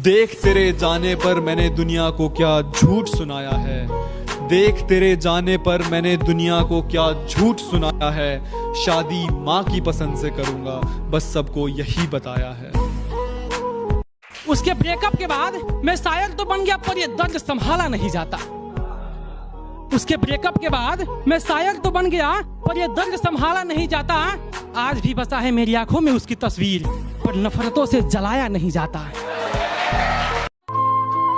देख तेरे जाने पर मैंने दुनिया को क्या झूठ सुनाया है। देख तेरे जाने पर मैंने दुनिया को क्या झूठ सुनाया है। शादी माँ की पसंद से करूंगा, बस सबको यही बताया है। उसके ब्रेकअप के बाद मैं शायर तो बन गया, पर ये दर्द संभाला नहीं जाता। उसके ब्रेकअप के बाद मैं शायर तो बन गया, पर ये दर्द संभाला नहीं जाता। आज भी बसा है मेरी आंखों में उसकी तस्वीर, पर नफरतों से जलाया नहीं जाता।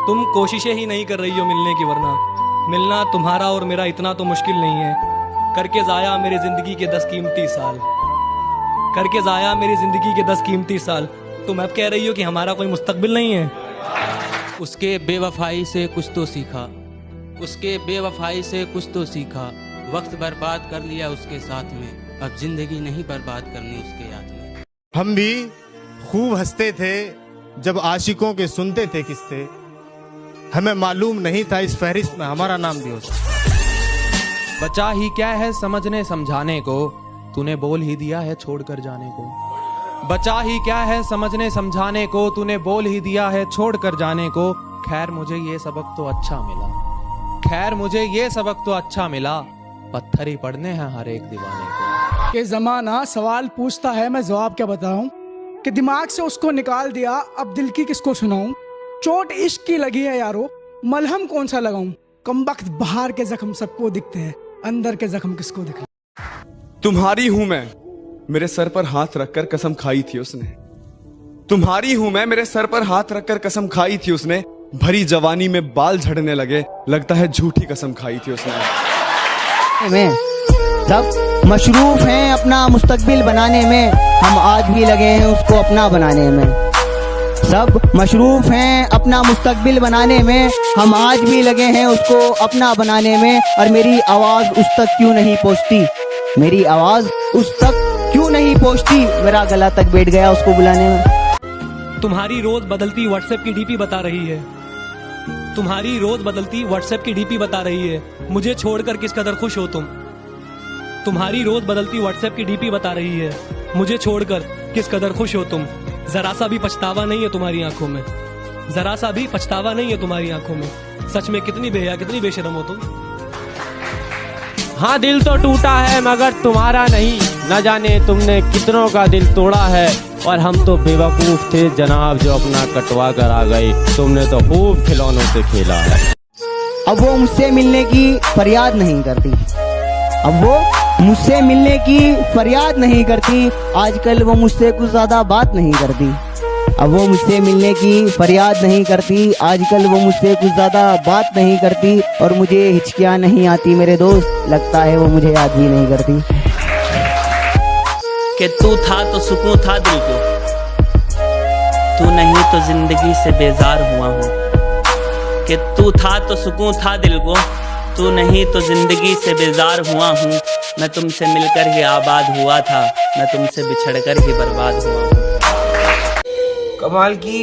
तुम कोशिशें ही नहीं कर रही हो मिलने की, वरना मिलना तुम्हारा और मेरा इतना तो मुश्किल नहीं है। करके जाया मेरी जिंदगी के 10 कीमती साल, करके जाया मेरी जिंदगी के 10 कीमती साल। तुम अब कह रही हो कि हमारा कोई मुस्तकबिल नहीं है। उसके बेवफाई से कुछ तो सीखा, उसके बेवफाई से कुछ तो सीखा। वक्त बर्बाद कर लिया उसके साथ में, अब जिंदगी नहीं बर्बाद करनी उसके याद में। हम भी खूब हंसते थे जब आशिकों के सुनते थे किस्से। हमें मालूम नहीं था इस फहरिस्त में हमारा नाम भी हो सकता। बचा ही क्या है समझने समझाने को, तूने बोल ही दिया है छोड़कर जाने को। बचा ही क्या है समझने समझाने को, तूने बोल ही दिया है छोड़कर जाने को। खैर मुझे ये सबक तो अच्छा मिला, खैर मुझे ये सबक तो अच्छा मिला। पत्थर ही पड़ने हैं हर एक दीवाने को। ये जमाना सवाल पूछता है, मैं जवाब क्या बताऊं। कि दिमाग से उसको निकाल दिया, अब दिल की किसको सुनाऊं। चोट इश्क की लगी है यारो, मलहम कौन सा लगाऊं। कमबख्त बाहर के जख्म सबको दिखते हैं, अंदर के जख्म किसको दिखते। तुम्हारी हूं मैं, मेरे सर पर हाथ रखकर कसम खाई थी उसने। तुम्हारी हूं मैं, मेरे सर पर हाथ रखकर कसम खाई थी उसने। भरी जवानी में बाल झड़ने लगे, लगता है झूठी कसम खाई थी उसने। में सब मशरूफ हैं अपना मुस्तकबिल बनाने में, हम आज भी लगे हैं उसको अपना बनाने में। सब मशरूफ हैं अपना मुस्तकबिल बनाने में, हम आज भी लगे हैं उसको अपना बनाने में। और मेरी आवाज उस तक क्यों नहीं पहुंचती, मेरी आवाज उस तक क्यों नहीं पहुंचती। मेरा गला तक बैठ गया उसको बुलाने में। तुम्हारी रोज बदलती व्हाट्सएप की डीपी बता रही है, तुम्हारी रोज बदलती व्हाट्सएप की डीपी बता रही है मुझे छोड़कर किस कदर खुश हो तुम। तुम्हारी रोज बदलती व्हाट्सएप की डीपी बता रही है मुझे छोड़कर किस कदर खुश हो तुम। जरा सा भी पछतावा नहीं है तुम्हारी आंखों में, जरा सा भी पछतावा नहीं है तुम्हारी आंखों में। सच में कितनी बेहया कितनी बेशरम हो तुम। हाँ दिल तो टूटा है मगर तुम्हारा नहीं, न जाने तुमने कितनों का दिल तोड़ा है। और हम तो बेवकूफ थे जनाब जो अपना कटवा कर आ गए, तुमने तो खूब खिलौनों से खेला है। अब वो मुझसे मिलने की फरियाद नहीं करती, अब वो मुझसे मिलने की फरियाद नहीं करती। आजकल वो मुझसे कुछ ज्यादा बात नहीं करती, अब वो मुझसे मिलने की फरियाद नहीं करती। आजकल वो मुझसे कुछ ज्यादा बात नहीं करती। और मुझे हिचकियाँ नहीं आती मेरे दोस्त, लगता है वो मुझे याद भी नहीं करती। कि तू था तो सुकून था दिल को, तू नहीं तो जिंदगी से बेजार हुआ हूँ। कि तू था तो सुकून था दिल को, तू नहीं तो जिंदगी से बेजार हुआ हूँ। मैं तुमसे मिलकर ही आबाद हुआ था, मैं तुमसे बिछड़कर ही बर्बाद हुआ हूँ। कमाल की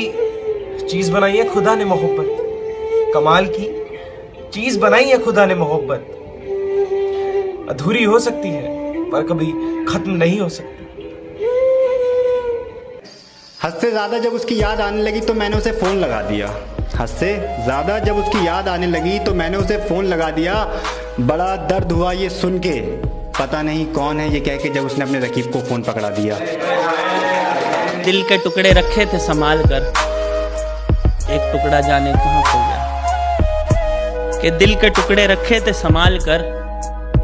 चीज बनाई है खुदा ने मोहब्बत, कमाल की चीज बनाई है खुदा ने मोहब्बत। अधूरी हो सकती है पर कभी खत्म नहीं हो सकती। हद से ज्यादा जब उसकी याद आने लगी तो मैंने उसे फोन लगा दिया। हद से ज्यादा जब उसकी याद आने लगी तो मैंने उसे फोन लगा दिया। बड़ा दर्द हुआ ये सुन के, पता नहीं कौन है ये कह के, जब उसने अपने रकीब को फोन पकड़ा दिया। दिल के टुकड़े रखे थे संभाल कर, एक टुकड़ा जाने कहाँ खो गया। कि दिल के टुकड़े रखे थे संभाल कर,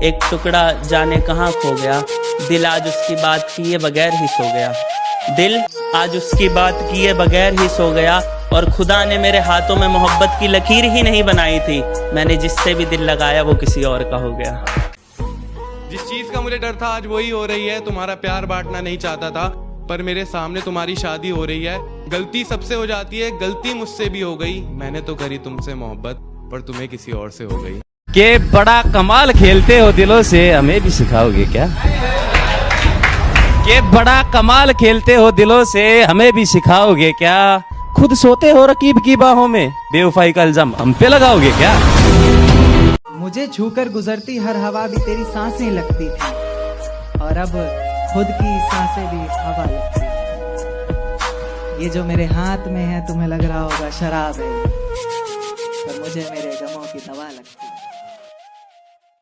एक टुकड़ा जाने कहाँ खो गया। दिल आज उसकी बात किए बगैर ही सो गया, दिल आज उसकी बात किए बगैर ही सो गया। और खुदा ने मेरे हाथों में मोहब्बत की लकीर ही नहीं बनाई थी, मैंने जिससे भी दिल लगाया वो किसी और का हो गया। जिस चीज का मुझे डर था आज वही हो रही है। तुम्हारा प्यार बांटना नहीं चाहता था, पर मेरे सामने तुम्हारी शादी हो रही है। गलती सबसे हो जाती है, गलती मुझसे भी हो गई। मैंने तो करी तुमसे मोहब्बत, पर तुम्हें किसी और से हो गई। के बड़ा कमाल खेलते हो दिलों से, हमें भी सिखाओगे क्या। के बड़ा कमाल खेलते हो दिलों से, हमें भी सिखाओगे क्या। खुद सोते हो रकीब की बाहों में, बेवफाई का इल्जाम हम पे लगाओगे क्या। मुझे छूकर गुजरती हर हवा भी तेरी सांसें लगती थी, और अब खुद की सांसें भी हवा लगती। ये जो मेरे हाथ में है तुम्हें लग रहा होगा शराब है, पर मुझे मेरे गमों की दवा लगती है।